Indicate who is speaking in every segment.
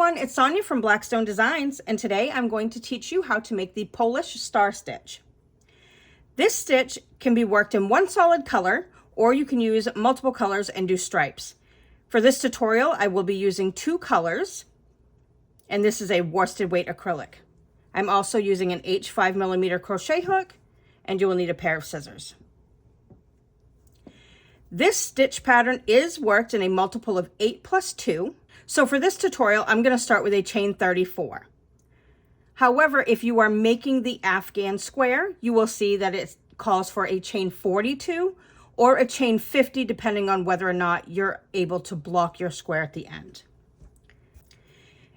Speaker 1: everyone, it's Sonia from Blackstone Designs, and today I'm going to teach you how to make the Polish Star Stitch. This stitch can be worked in one solid color, or you can use multiple colors and do stripes. For this tutorial, I will be using two colors, and this is a worsted weight acrylic. I'm also using an H 5mm crochet hook, and you will need a pair of scissors. This stitch pattern is worked in a multiple of 8 plus 2. So for this tutorial, I'm going to start with a chain 34. However, if you are making the Afghan square, you will see that it calls for a chain 42 or a chain 50, depending on whether or not you're able to block your square at the end.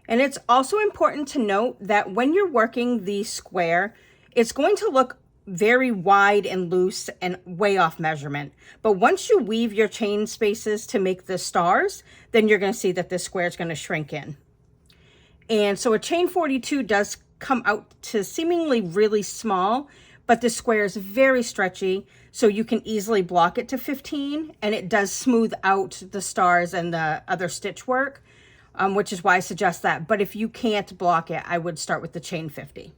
Speaker 1: And it's also important to note that when you're working the square, it's going to look very wide and loose and way off measurement. But once you weave your chain spaces to make the stars, then you're going to see that this square is going to shrink in. And so a chain 42 does come out to seemingly really small, but this square is very stretchy, so you can easily block it to 15, and it does smooth out the stars and the other stitch work, which is why I suggest that. But if you can't block it, I would start with the chain 50.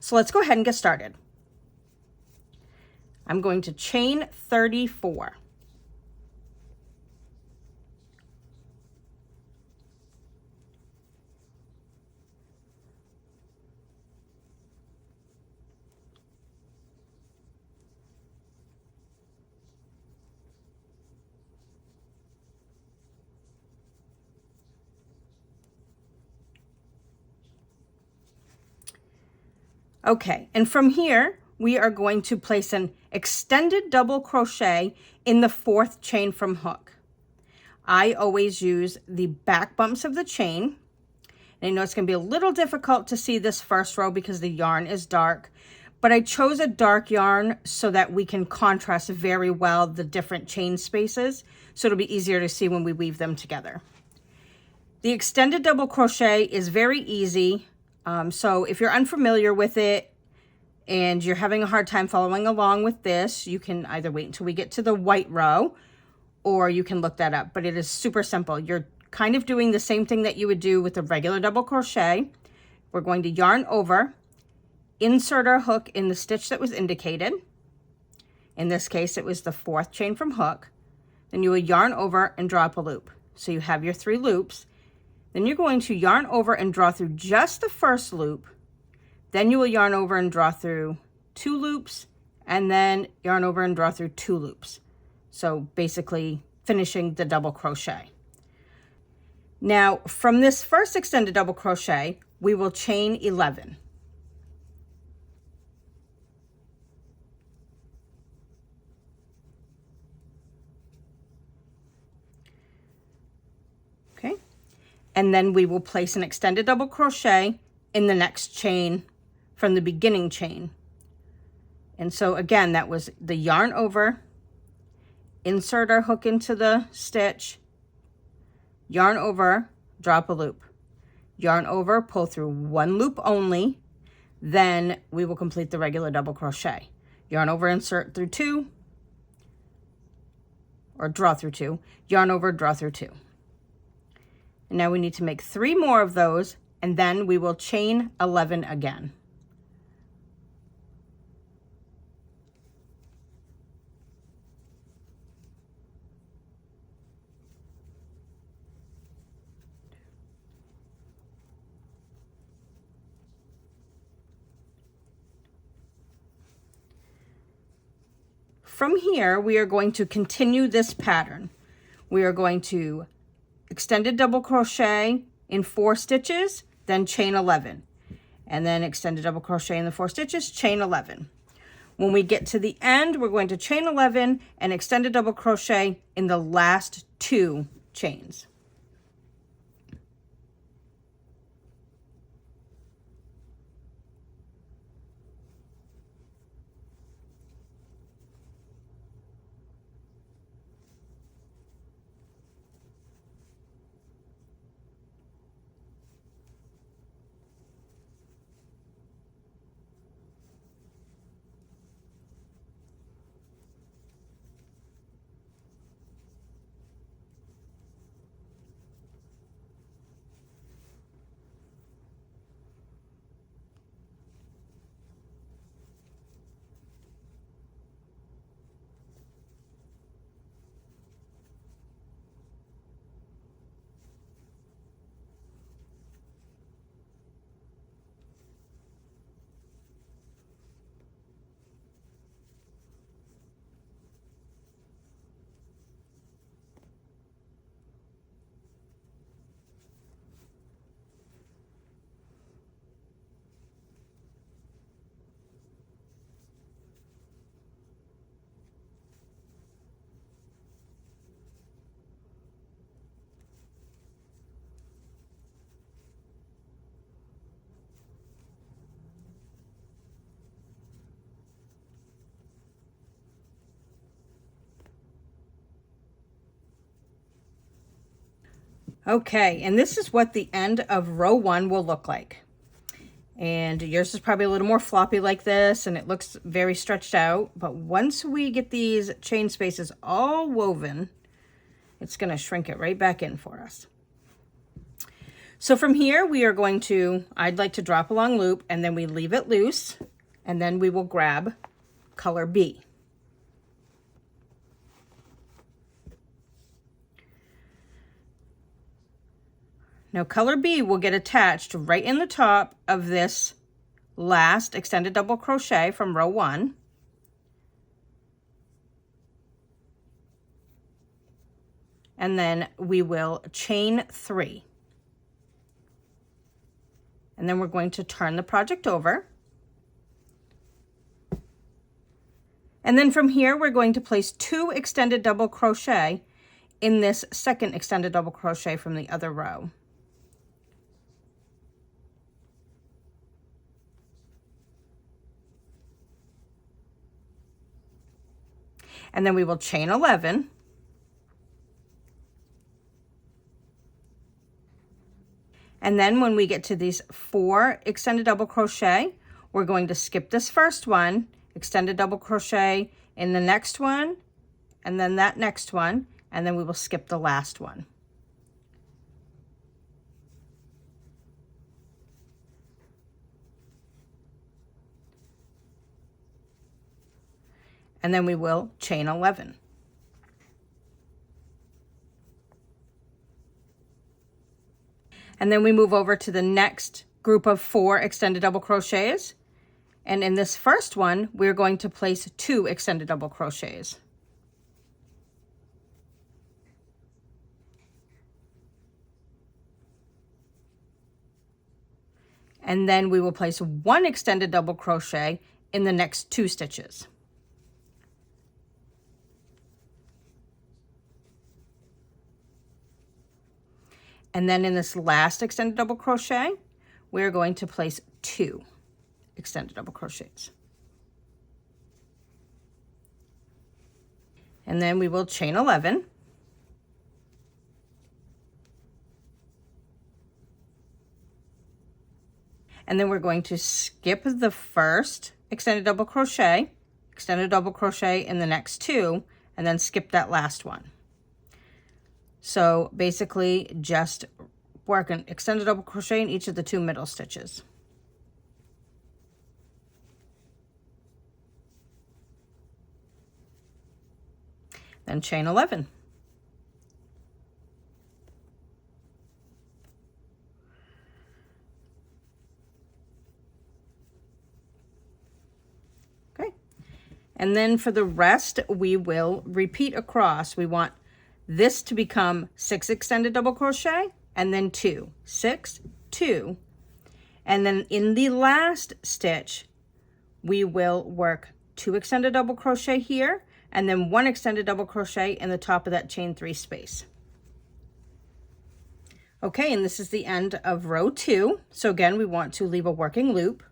Speaker 1: So let's go ahead and get started. I'm going to chain 34. Okay, and from here, we are going to place an extended double crochet in the 4th chain from hook. I always use the back bumps of the chain. And I know it's going to be a little difficult to see this first row because the yarn is dark, but I chose a dark yarn so that we can contrast very well the different chain spaces, so it'll be easier to see when we weave them together. The extended double crochet is very easy. So if you're unfamiliar with it and you're having a hard time following along with this, you can either wait until we get to the white row, or you can look that up. But it is super simple. You're kind of doing the same thing that you would do with a regular double crochet. We're going to yarn over, insert our hook in the stitch that was indicated. In this case, it was the 4th chain from hook. Then you will yarn over and draw up a loop. So you have your 3 loops. Then you're going to yarn over and draw through just the first loop. Then you will yarn over and draw through 2 loops, and then yarn over and draw through 2 loops. So basically finishing the double crochet. Now from this first extended double crochet, we will chain 11. Okay, and then we will place an extended double crochet in the next chain from the beginning chain. And so again, that was the yarn over, insert our hook into the stitch, yarn over, drop a loop, yarn over, pull through 1 loop only, then we will complete the regular double crochet. Yarn over, insert through 2, or draw through 2, yarn over, draw through 2. And now we need to make 3 more of those, and then we will chain 11 again. From here, we are going to continue this pattern. We are going to extended double crochet in 4 stitches, then chain 11, and then extended double crochet in the 4 stitches, chain 11. When we get to the end, we're going to chain 11 and extended double crochet in the last 2 chains. Okay, and this is what the end of row 1 will look like. And yours is probably a little more floppy like this, and it looks very stretched out. But once we get these chain spaces all woven, it's going to shrink it right back in for us. So from here, we are going to, I'd like to drop a long loop, and then we leave it loose, and then we will grab color B. Now color B will get attached right in the top of this last extended double crochet from row 1. And then we will chain 3. And then we're going to turn the project over. And then from here, we're going to place 2 extended double crochet in this second extended double crochet from the other row. And then we will chain 11. And then when we get to these 4 extended double crochet, we're going to skip this first one, extended double crochet in the next one, and then that next one, and then we will skip the last one. And then we will chain 11. And then we move over to the next group of 4 extended double crochets. And in this first one, we're going to place 2 extended double crochets. And then we will place 1 extended double crochet in the next 2 stitches. And then in this last extended double crochet, we're going to place 2 extended double crochets. And then we will chain 11. And then we're going to skip the first extended double crochet in the next 2, and then skip that last one. So basically just work an extended double crochet in each of the 2 middle stitches. Then chain 11. Okay. And then for the rest, we will repeat across. We want this to become 6 extended double crochet and then 2, 6, 2. And then in the last stitch, we will work 2 extended double crochet here and then 1 extended double crochet in the top of that chain 3 space. Okay, and this is the end of row 2. So again, we want to leave a working loop.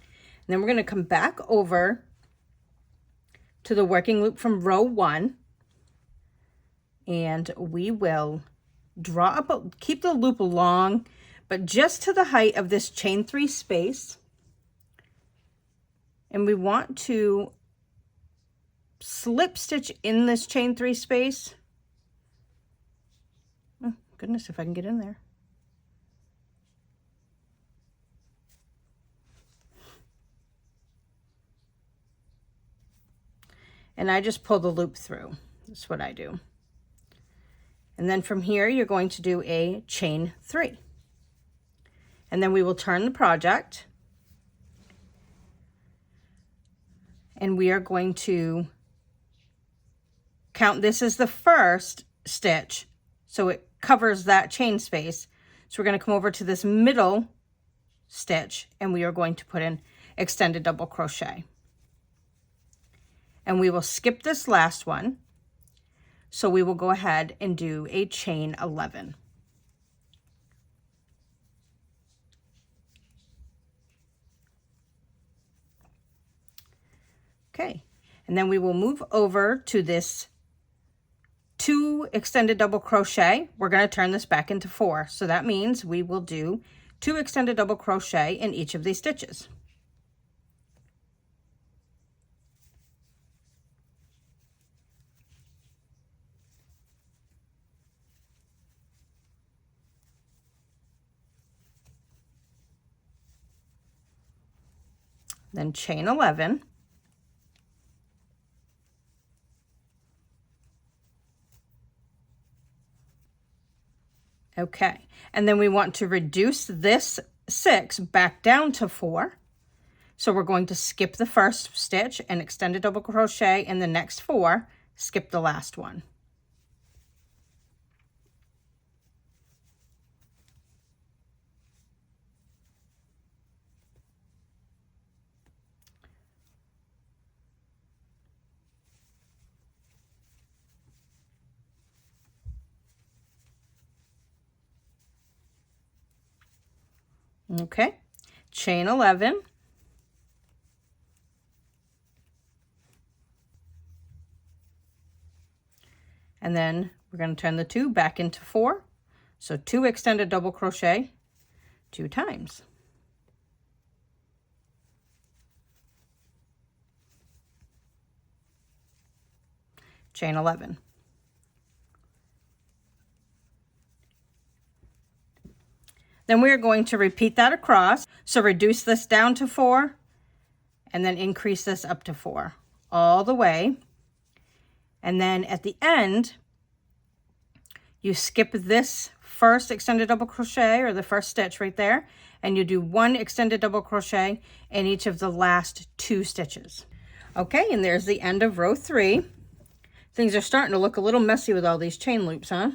Speaker 1: And then we're going to come back over to the working loop from row 1. And we will draw up, keep the loop long, but just to the height of this chain 3 space. And we want to slip stitch in this chain 3 space. Oh, goodness, if I can get in there. And I just pull the loop through. That's what I do. And then from here, you're going to do a chain 3. And then we will turn the project. And we are going to count this as the first stitch, so it covers that chain space. So we're going to come over to this middle stitch, and we are going to put in extended double crochet. And we will skip this last one. So we will go ahead and do a chain 11. Okay, and then we will move over to this 2 extended double crochet, we're going to turn this back into 4. So that means we will do 2 extended double crochet in each of these stitches. Then chain 11. Okay, and then we want to reduce this 6 back down to 4. So we're going to skip the first stitch and extend a double crochet in the next 4, skip the last one. Okay, chain 11. And then we're going to turn the 2 back into 4. So 2 extended double crochet 2 times. Chain 11. Then we are going to repeat that across. So reduce this down to 4 and then increase this up to 4 all the way. And then at the end, you skip this first extended double crochet or the first stitch right there, and you do 1 extended double crochet in each of the last 2 stitches. Okay, and there's the end of row 3. Things are starting to look a little messy with all these chain loops, huh?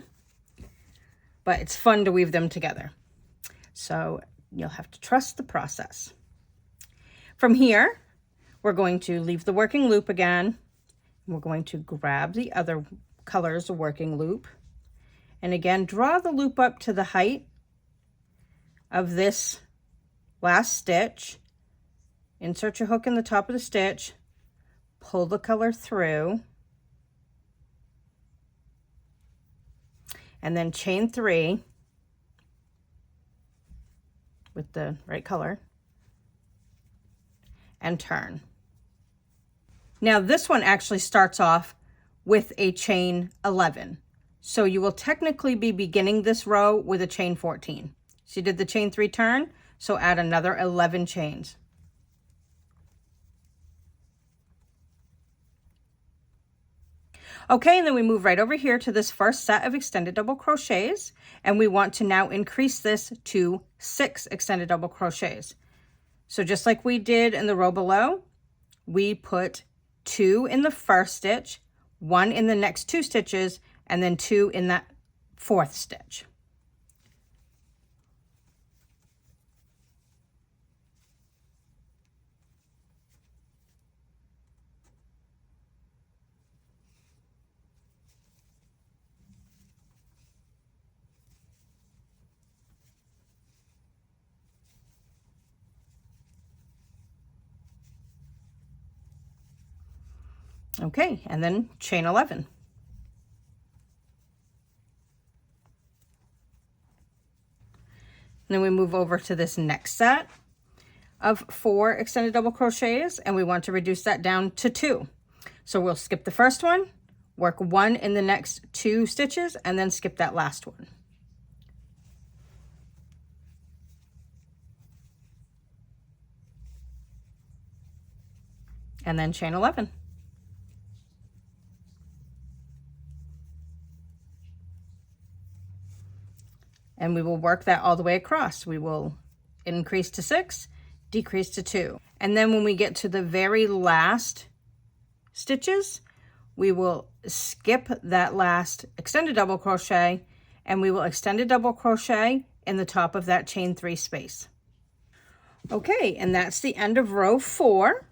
Speaker 1: But it's fun to weave them together. So you'll have to trust the process. From here, we're going to leave the working loop again. We're going to grab the other color's working loop. And again, draw the loop up to the height of this last stitch. Insert your hook in the top of the stitch. Pull the color through. And then chain 3 with the right color and turn. Now this one actually starts off with a chain 11. So you will technically be beginning this row with a chain 14. So you did the chain 3 turn, so add another 11 chains. Okay, and then we move right over here to this first set of extended double crochets, and we want to now increase this to 6 extended double crochets. So just like we did in the row below, we put 2 in the first stitch, 1 in the next 2 stitches, and then 2 in that 4th stitch. Okay, and then chain 11. Then we move over to this next set of 4 extended double crochets, and we want to reduce that down to 2. So we'll skip the first one, work 1 in the next 2 stitches, and then skip that last one. And then chain 11. And we will work that all the way across. We will increase to 6, decrease to 2. And then when we get to the very last stitches, we will skip that last extended double crochet, and we will extend a double crochet in the top of that chain 3 space. Okay, and that's the end of row 4.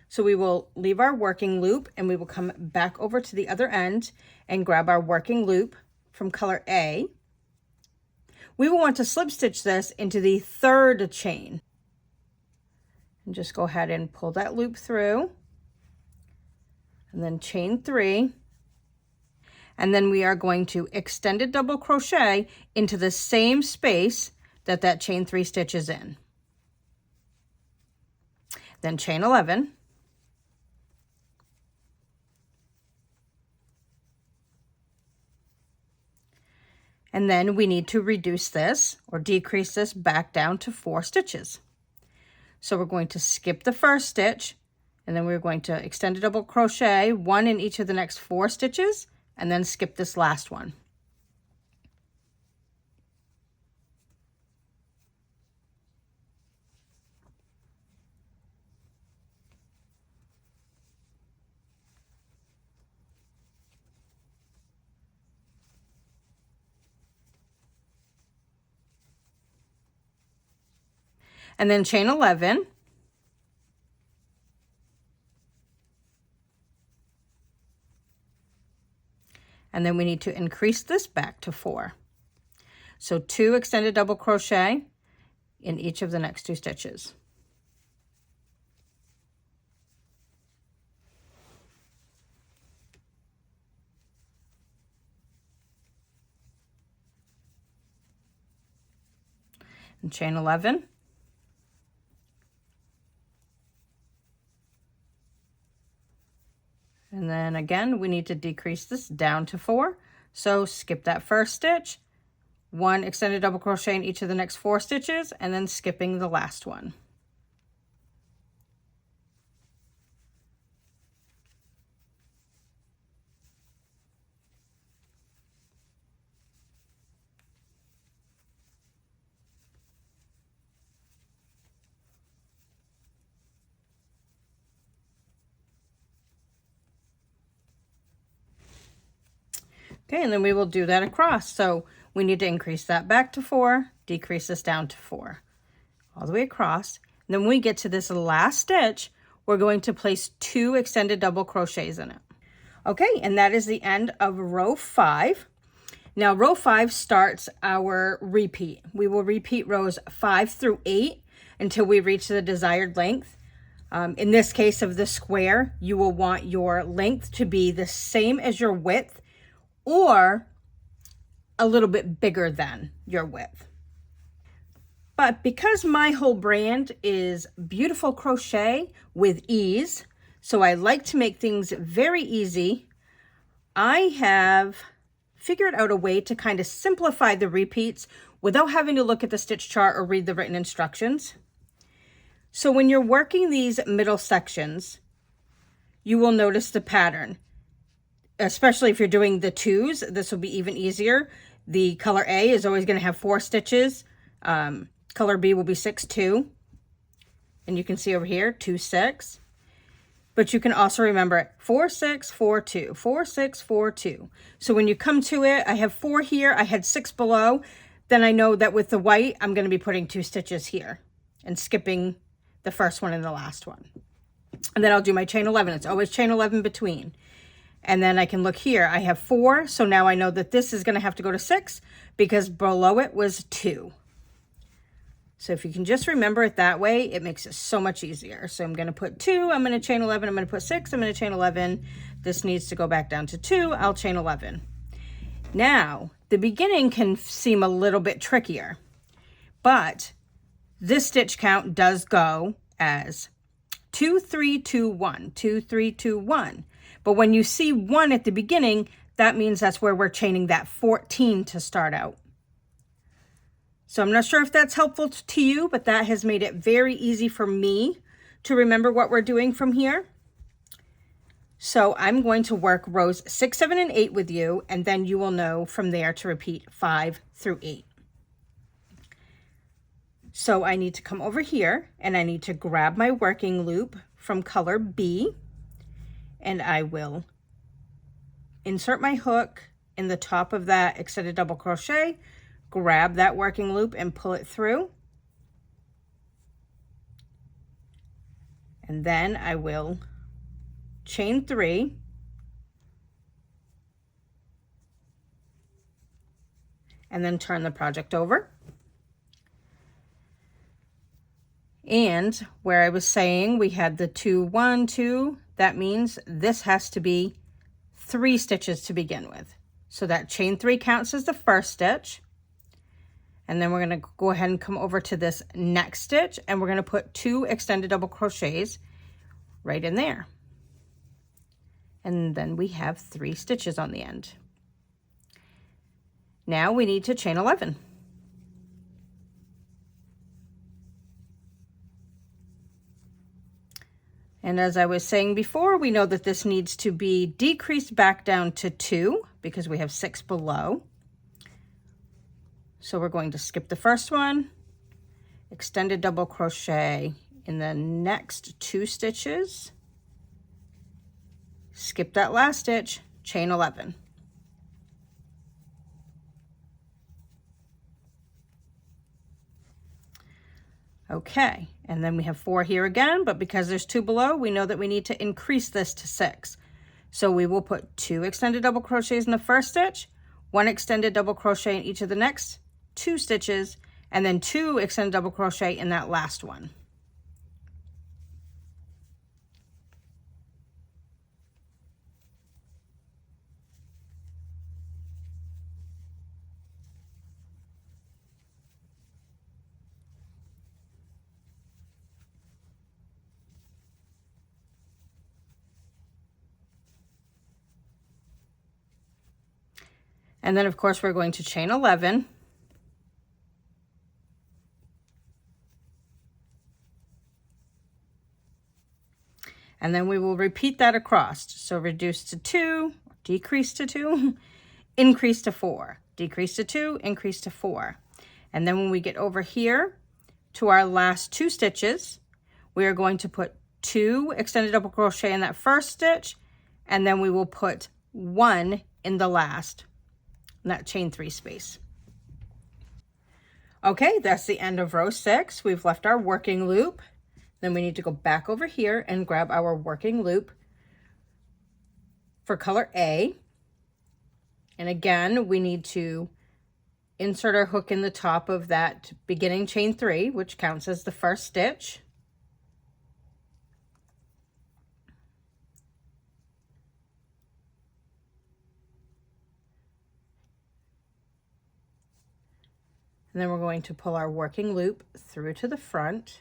Speaker 1: So we will leave our working loop, and we will come back over to the other end and grab our working loop from color A. We will want to slip stitch this into the 3rd chain. And just go ahead and pull that loop through. And then chain 3. And then we are going to extended double crochet into the same space that that chain 3 stitch is in. Then chain 11. And then we need to reduce this or decrease this back down to 4 stitches. So we're going to skip the first stitch, and then we're going to extend a double crochet, 1 in each of the next 4 stitches, and then skip this last one. And then chain 11. And then we need to increase this back to 4. So 2 extended double crochet in each of the next 2 stitches. And chain 11. And then again, we need to decrease this down to 4. So skip that first stitch, 1 extended double crochet in each of the next 4 stitches, and then skipping the last one. Okay, and then we will do that across. So we need to increase that back to 4, decrease this down to 4, all the way across. And then when we get to this last stitch, we're going to place 2 extended double crochets in it. Okay, and that is the end of row 5. Now row 5 starts our repeat. We will repeat rows 5 through 8 until we reach the desired length. In this case of the square, you will want your length to be the same as your width, or a little bit bigger than your width. But because my whole brand is beautiful crochet with ease, so I like to make things very easy, I have figured out a way to kind of simplify the repeats without having to look at the stitch chart or read the written instructions. So when you're working these middle sections, you will notice the pattern. Especially if you're doing the 2s, this will be even easier. The color A is always going to have 4 stitches. Color B will be 6, 2. And you can see over here, 2, 6. But you can also remember 4, 6, 4, 2, 4, 6, 4, 2. So when you come to it, I have 4 here, I had 6 below. Then I know that with the white, I'm going to be putting 2 stitches here and skipping the first one and the last one. And then I'll do my chain 11. It's always chain 11 between. And then I can look here, I have 4, so now I know that this is going to have to go to 6 because below it was 2. So if you can just remember it that way, it makes it so much easier. So I'm going to put 2, I'm going to chain 11, I'm going to put 6, I'm going to chain 11. This needs to go back down to 2, I'll chain 11. Now, the beginning can seem a little bit trickier, but this stitch count does go as 2, 3, 2, 1, 2, 3, 2, 1. But when you see 1 at the beginning, that means that's where we're chaining that 14 to start out. So I'm not sure if that's helpful to you, but that has made it very easy for me to remember what we're doing from here. So I'm going to work rows 6, 7, and 8 with you, and then you will know from there to repeat 5 through 8. So I need to come over here, and I need to grab my working loop from color B, and I will insert my hook in the top of that extended double crochet, grab that working loop and pull it through. And then I will chain 3, and then turn the project over. And where I was saying we had the 2, 1, 2, that means this has to be 3 stitches to begin with. So that chain 3 counts as the first stitch. And then we're going to go ahead and come over to this next stitch, and we're going to put 2 extended double crochets right in there. And then we have 3 stitches on the end. Now we need to chain 11. And as I was saying before, we know that this needs to be decreased back down to 2 because we have 6 below. So we're going to skip the first one, extended double crochet in the next 2 stitches, skip that last stitch, chain 11. Okay, and then we have 4 here again, but because there's 2 below, we know that we need to increase this to 6. So we will put 2 extended double crochets in the first stitch, 1 extended double crochet in each of the next 2 stitches, and then 2 extended double crochet in that last one. And then of course we're going to chain 11. And then we will repeat that across. So reduce to 2, decrease to 2, increase to 4, decrease to 2, increase to 4. And then when we get over here to our last 2 stitches, we are going to put 2 extended double crochet in that first stitch, and then we will put 1 in the last, in that chain 3 space. Okay, that's the end of row 6. We've left our working loop. Then we need to go back over here and grab our working loop for color A. And again, we need to insert our hook in the top of that beginning chain 3, which counts as the first stitch. And then we're going to pull our working loop through to the front.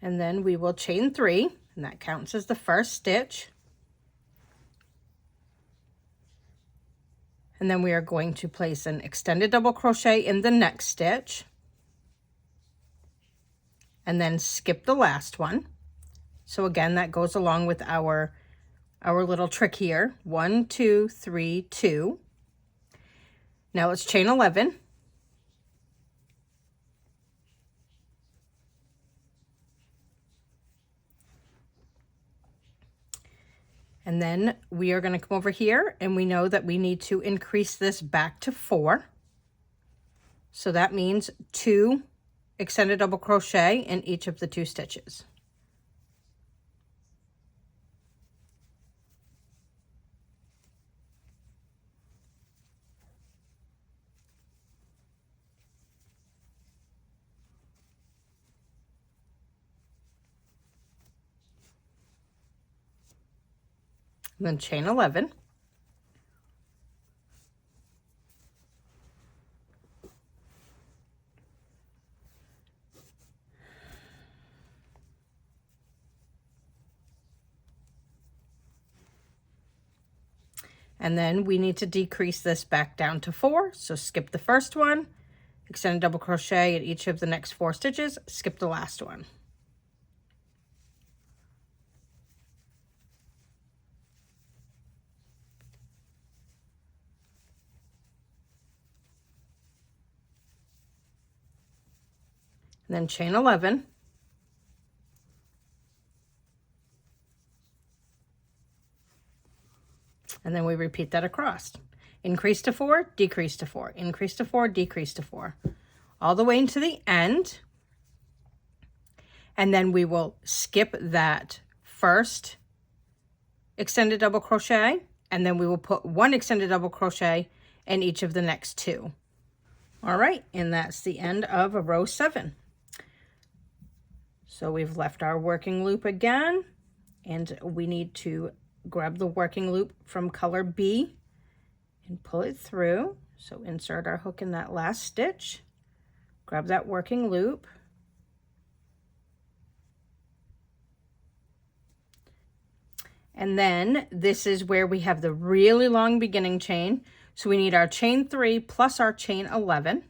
Speaker 1: And then we will chain 3, and that counts as the first stitch. And then we are going to place an extended double crochet in the next stitch, and then skip the last one. So again, that goes along with our little trick here. 1, 2, 3, 2. Now let's chain 11. And then we are going to come over here, and we know that we need to increase this back to 4. So that means 2 extended double crochet in each of the 2 stitches. And then chain 11. And then we need to decrease this back down to 4. So skip the first one, extend double crochet in each of the next 4 stitches, skip the last one. And then chain 11. And then we repeat that across. Increase to 4, decrease to 4, increase to 4, decrease to 4, all the way into the end. And then we will skip that first extended double crochet, and then we will put 1 extended double crochet in each of the next 2. All right, and that's the end of row 7. So we've left our working loop again, and we need to grab the working loop from color B and pull it through. So insert our hook in that last stitch, grab that working loop, and then this is where we have the really long beginning chain. So we need our chain 3 plus our chain 11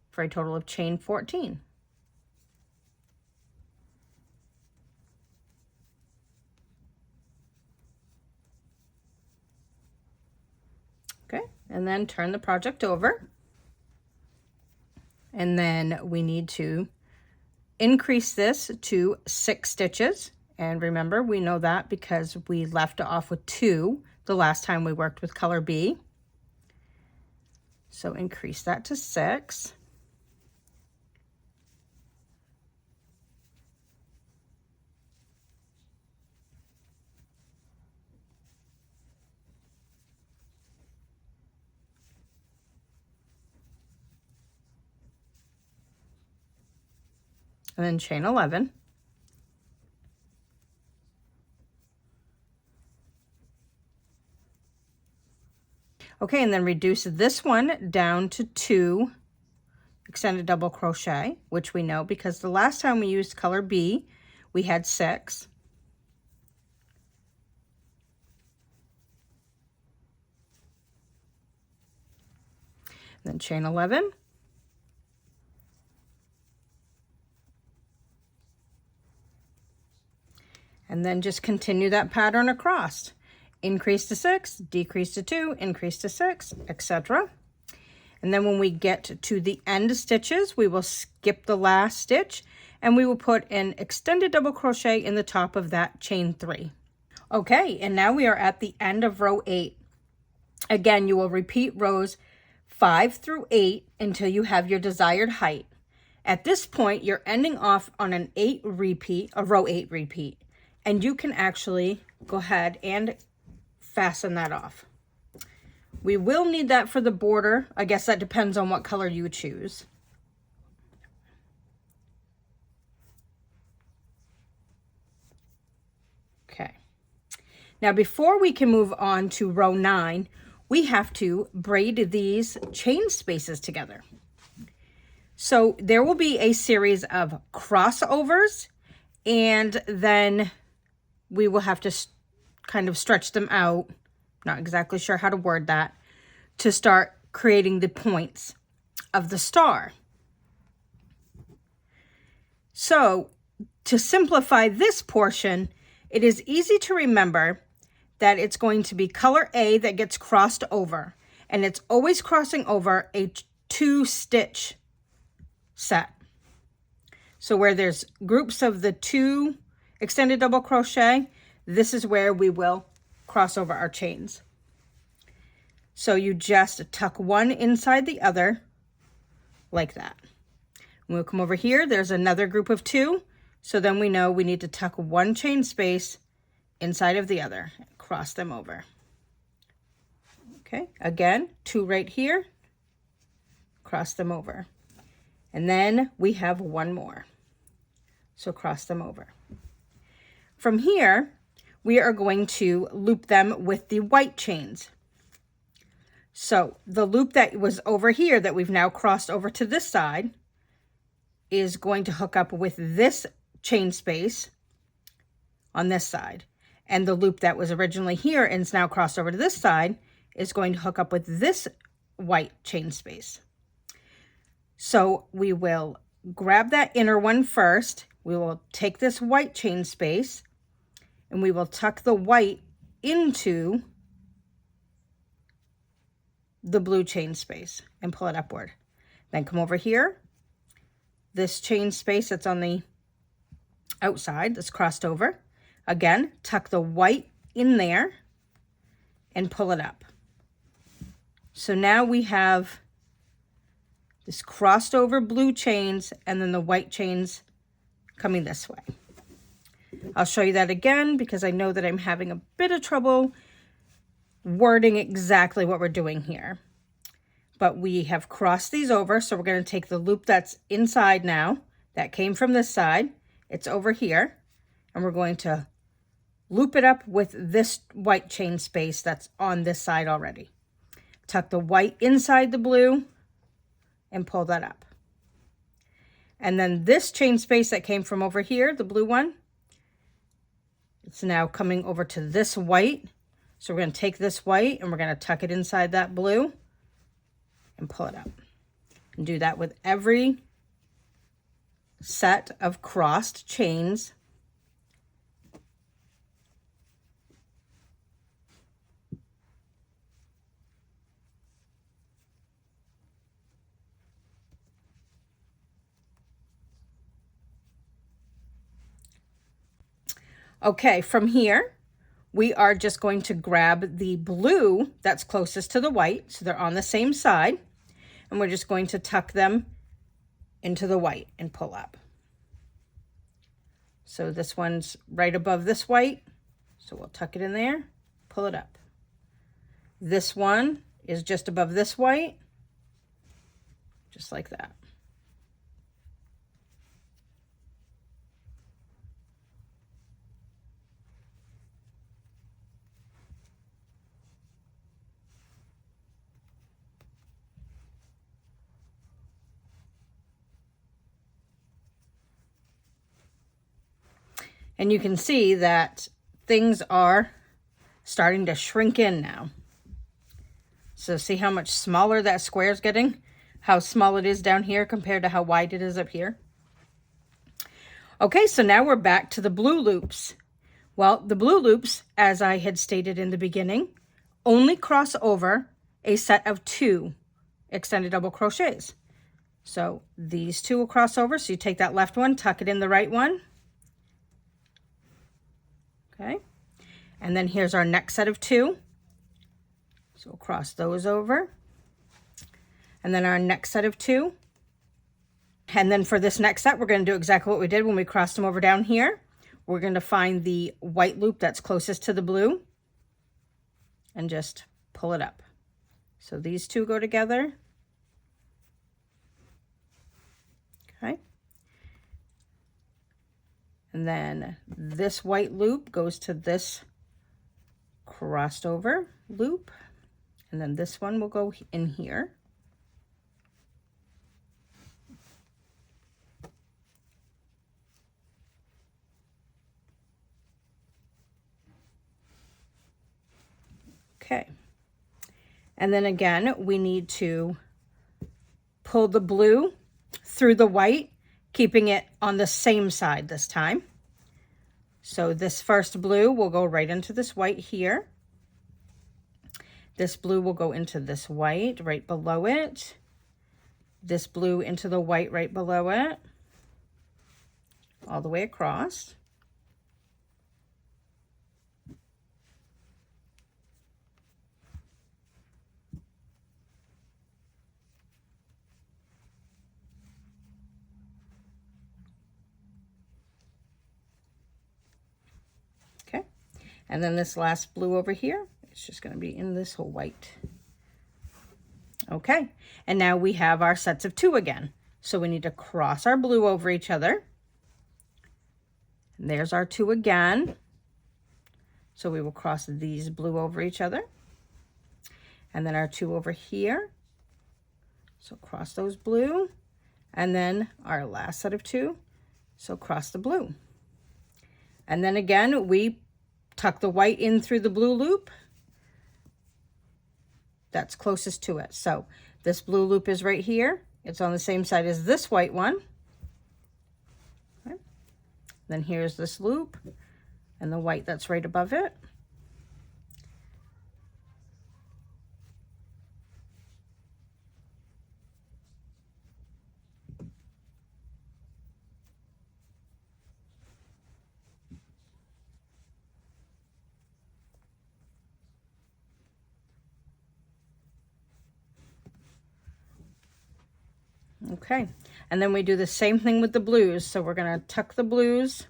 Speaker 1: for a total of chain 14. Okay, and then turn the project over. And then we need to increase this to 6 stitches. And remember, we know that because we left off with 2 the last time we worked with color B. So increase that to 6. And then chain 11. Okay, and then reduce this one down to 2 extended double crochet, which we know because the last time we used color B, we had 6. And then chain 11. And then just continue that pattern across. Increase to 6, decrease to 2, increase to 6, etc. And then when we get to the end stitches, we will skip the last stitch and we will put an extended double crochet in the top of that chain 3. Okay, and now we are at the end of row 8. Again, you will repeat rows 5 through 8 until you have your desired height. At this point, you're ending off on an 8 repeat, a row 8 repeat, and you can actually go ahead and fasten that off. We will need that for the border. I guess that depends on what color you choose. Okay. Now before we can move on to row 9, we have to braid these chain spaces together. So there will be a series of crossovers, and then we will have to kind of stretch them out, not exactly sure how to word that, to start creating the points of the star. So to simplify this portion, it is easy to remember that it's going to be color A that gets crossed over, and it's always crossing over a 2-stitch set. So where there's groups of the 2 extended double crochet, this is where we will cross over our chains. So you just tuck one inside the other like that. When we come over here, there's another group of 2. So then we know we need to tuck one chain space inside of the other and cross them over. Okay, again, 2 right here, cross them over. And then we have 1 more. So cross them over. From here, we are going to loop them with the white chains. So the loop that was over here that we've now crossed over to this side is going to hook up with this chain space on this side. And the loop that was originally here and is now crossed over to this side is going to hook up with this white chain space. So we will grab that inner one first. We will take this white chain space and we will tuck the white into the blue chain space and pull it upward. Then come over here. This chain space that's on the outside that's crossed over. Again, tuck the white in there and pull it up. So now we have this crossed over blue chains and then the white chains coming this way. I'll show you that again because I know that I'm having a bit of trouble wording exactly what we're doing here. but we have crossed these over. So we're going to take the loop that's inside now, that came from this side, it's over here, and we're going to loop it up with this white chain space that's on this side already. Tuck the white inside the blue and pull that up. And then this chain space that came from over here, the blue one, it's now coming over to this white. So we're going to take this white and we're going to tuck it inside that blue and pull it up. And do that with every set of crossed chains. Okay, from here, we are just going to grab the blue that's closest to the white, so they're on the same side, and we're just going to tuck them into the white and pull up. So this one's right above this white, so we'll tuck it in there, pull it up. This one is just above this white, just like that. And you can see that things are starting to shrink in now. So see how much smaller that square is getting? How small it is down here compared to how wide it is up here? Okay, so now we're back to the blue loops. Well, the blue loops, as I had stated in the beginning, only cross over a set of 2 extended double crochets. So these 2 will cross over. So you take that left one, tuck it in the right one. Okay, and then here's our next set of 2. So we'll cross those over. And then our next set of 2. And then for this next set, we're going to do exactly what we did when we crossed them over down here. We're going to find the white loop that's closest to the blue and just pull it up. So these 2 go together. Okay. And then this white loop goes to this crossed over loop. And then this one will go in here. Okay. And then again, we need to pull the blue through the white, keeping it on the same side this time. So this first blue will go right into this white here. This blue will go into this white right below it. This blue into the white right below it. All the way across. And then this last blue over here, it's just going to be in this whole white. Okay, and now we have our sets of 2 again. So we need to cross our blue over each other. And there's our 2 again. So we will cross these blue over each other. And then our 2 over here. So cross those blue. And then our last set of 2. So cross the blue. And then again, we tuck the white in through the blue loop that's closest to it. So this blue loop is right here. It's on the same side as this white one. Okay. Then here's this loop and the white that's right above it. Okay, and then we do the same thing with the blues. So we're going to tuck the blues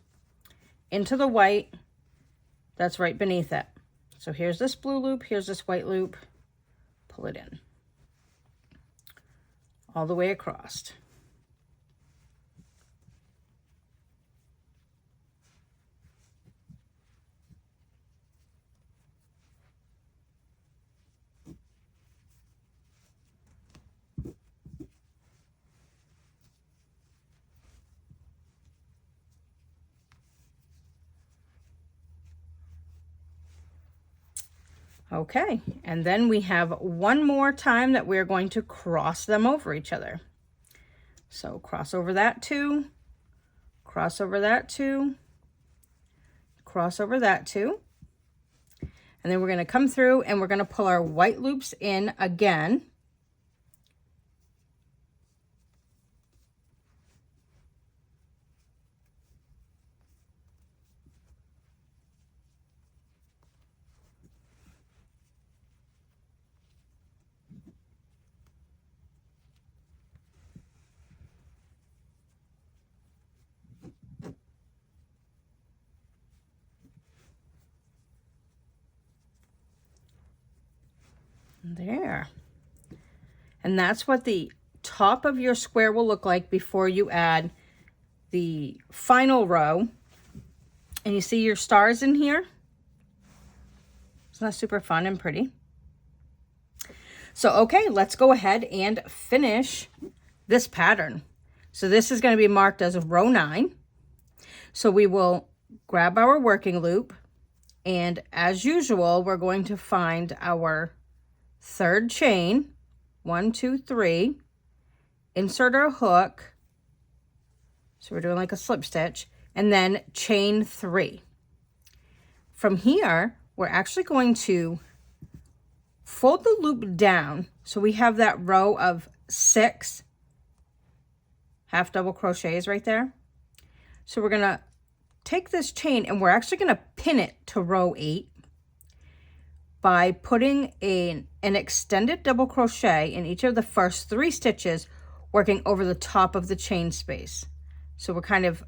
Speaker 1: into the white that's right beneath it. So here's this blue loop, here's this white loop, pull it in. all the way across. Okay, and then we have one more time that we're going to cross them over each other. So cross over that two, cross over that two, cross over that two. And then we're going to come through and we're going to pull our white loops in again. There. And that's what the top of your square will look like before you add the final row. And you see your stars in here? Isn't that super fun and pretty? So, okay, let's go ahead and finish this pattern. So this is going to be marked as row 9. So we will grab our working loop, and as usual, we're going to find our third chain, 1, 2, 3, insert our hook. So we're doing like a slip stitch, and then chain 3. From here, we're actually going to fold the loop down. So we have that row of 6 half double crochets right there. So we're going to take this chain and we're actually going to pin it to row 8 by putting an extended double crochet in each of the first 3 stitches, working over the top of the chain space. So we're kind of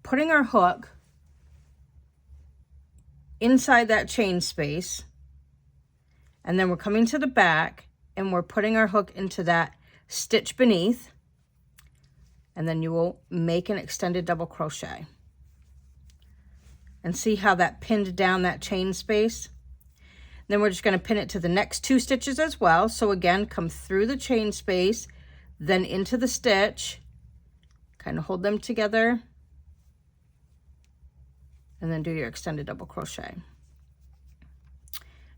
Speaker 1: putting our hook inside that chain space, and then we're coming to the back and we're putting our hook into that stitch beneath, and then you will make an extended double crochet. And see how that pinned down that chain space? Then we're just going to pin it to the next 2 stitches as well. So again, come through the chain space, then into the stitch, kind of hold them together, and then do your extended double crochet.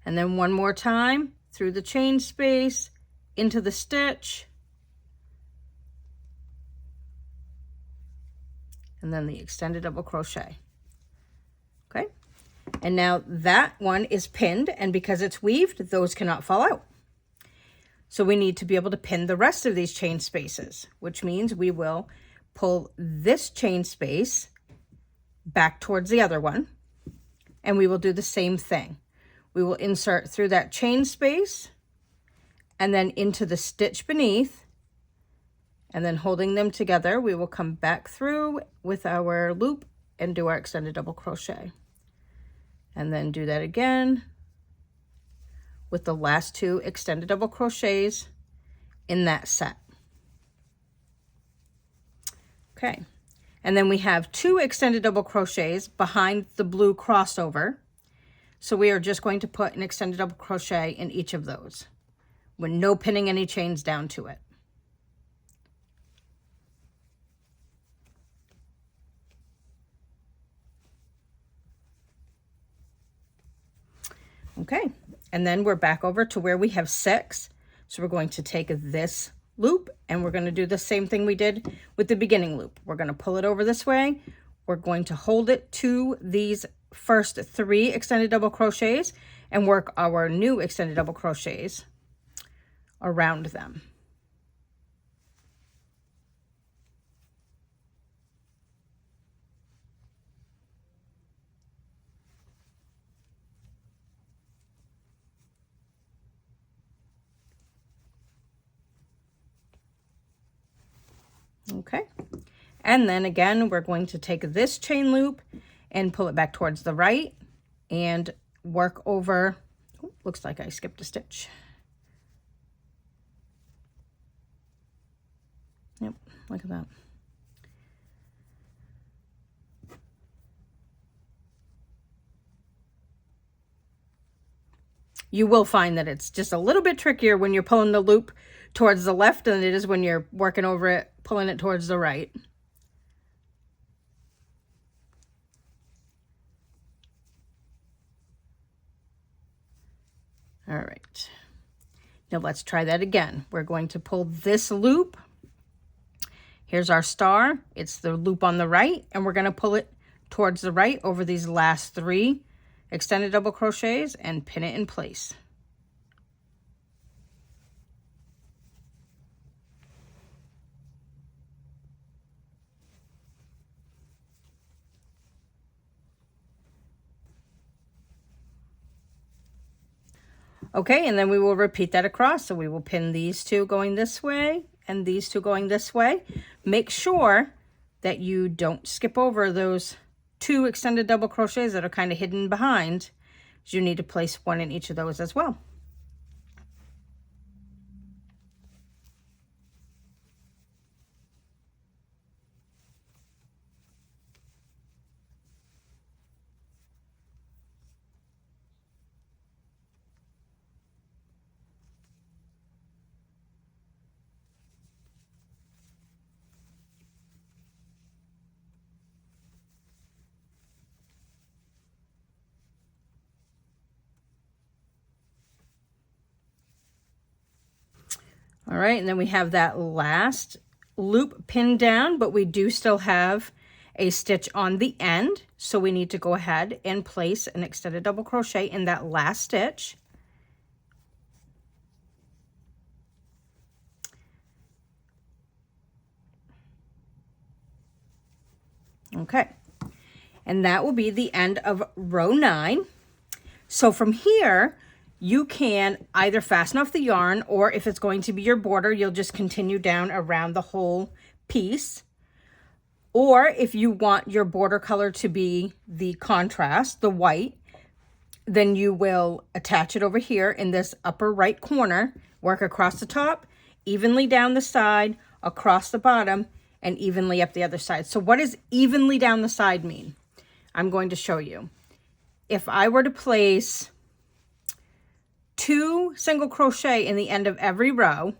Speaker 1: And then one more time through the chain space, into the stitch, and then the extended double crochet. Okay. And now that one is pinned, and because it's weaved, those cannot fall out. So we need to be able to pin the rest of these chain spaces, which means we will pull this chain space back towards the other one, and we will do the same thing. We will insert through that chain space and then into the stitch beneath, and then holding them together, we will come back through with our loop and do our extended double crochet. And then do that again with the last 2 extended double crochets in that set. Okay, and then we have 2 extended double crochets behind the blue crossover. So we are just going to put an extended double crochet in each of those with no pinning any chains down to it. Okay, and then we're back over to where we have 6. So we're going to take this loop and we're going to do the same thing we did with the beginning loop. We're going to pull it over this way. We're going to hold it to these first 3 extended double crochets and work our new extended double crochets around them. Okay, and then again, we're going to take this chain loop and pull it back towards the right and work over, oh, looks like I skipped a stitch. Yep, look at that. You will find that it's just a little bit trickier when you're pulling the loop towards the left than it is when you're working over it, pulling it towards the right. All right. Now let's try that again. We're going to pull this loop. Here's our star. It's the loop on the right, and we're going to pull it towards the right over these last 3 extended double crochets and pin it in place. Okay, and then we will repeat that across. So we will pin these 2 going this way and these 2 going this way. Make sure that you don't skip over those 2 extended double crochets that are kind of hidden behind. You need to place 1 in each of those as well. All right, and then we have that last loop pinned down, but we do still have a stitch on the end. So we need to go ahead and place an extended double crochet in that last stitch. Okay, and that will be the end of row 9. So from here, you can either fasten off the yarn, or if it's going to be your border, you'll just continue down around the whole piece. Or if you want your border color to be the contrast, the white, then you will attach it over here in this upper right corner, work across the top, evenly down the side, across the bottom, and evenly up the other side. So what does evenly down the side mean? I'm going to show you. If I were to place 2 single crochet in the end of every row,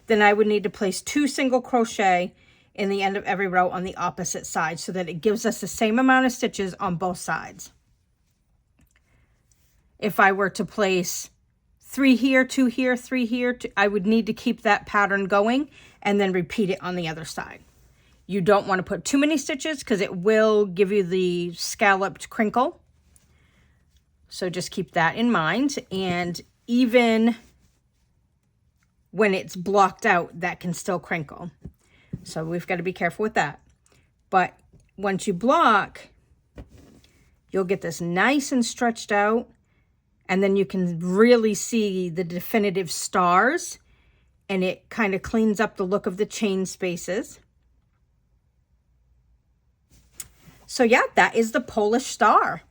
Speaker 1: then I would need to place 2 single crochet in the end of every row on the opposite side so that it gives us the same amount of stitches on both sides. If I were to place 3 here, 2 here, 3 here, I would need to keep that pattern going and then repeat it on the other side. You don't want to put too many stitches because it will give you the scalloped crinkle. So just keep that in mind. And even when it's blocked out, that can still crinkle. So we've got to be careful with that. But once you block, you'll get this nice and stretched out. And then you can really see the definitive stars. And it kind of cleans up the look of the chain spaces. So yeah, that is the Polish Star.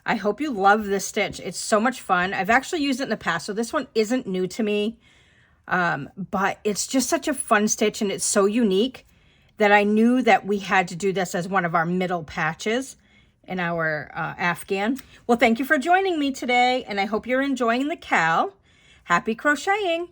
Speaker 1: I hope you love this stitch. It's so much fun. I've actually used it in the past, so this one isn't new to me. But it's just such a fun stitch, and it's so unique that I knew that we had to do this as one of our middle patches in our Afghan. Well, thank you for joining me today, and I hope you're enjoying the cowl. Happy crocheting!